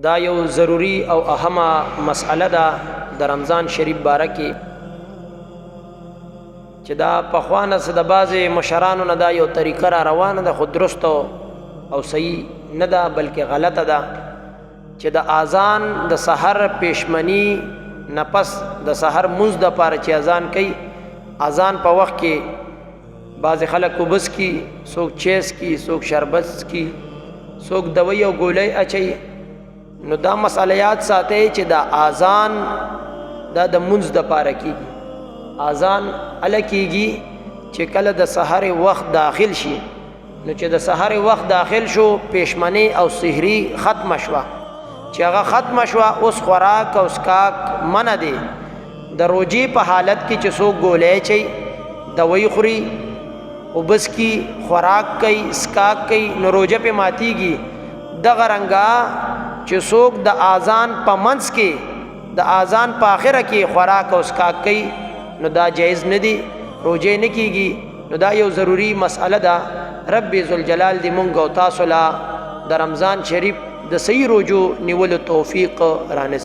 دا یو ضروری او اهمه مسئله ده د رمضان شریف باره کې چې دا پخوانه څه د بعضې مشرانو نه دا یو طریقه را روانه ده، خو درست او صحیح نه ده بلکې غلطه ده چې د اذان د سحر پیشمنی نه پس د سحر مونځ دپاره چې اذان کوي، اذان په وخت کې بعضې خلک اوبس کی، څوک چیس کی، څوک شربت کی، څوک دوی او ګولۍ اچوي. نو دا مسئله یاد ساتئ چې دا اذان دا د مونځ دپاره کیږي. اذان هله کیږي چې کله د سحر وخت داخل شي. نو چې د سحر وخت داخل شو، پیشمنی او سحری ختم شوه. چې هغه ختم شوه، اوس خوراک او اسکاک منع دی. د روجې په حالت کې چې څوک ګولۍ چي، دوی خوري، اوبس کی، خوراک کوي، اسکاک کوي، نو روجه پې ماتیږي. دغه رنګه چې څوک د اذان په منځ کې، د اذان په آخره کې خوراک او اسکاک کوي، نو دا جایز نه دی، روجه نه کیږي. نو دا یو ضروری مسئله ده. رب ذوالجلال دې مونږ او تاسو له د رمضان شریف د صحیح روجو نیولو توفیق رانصیب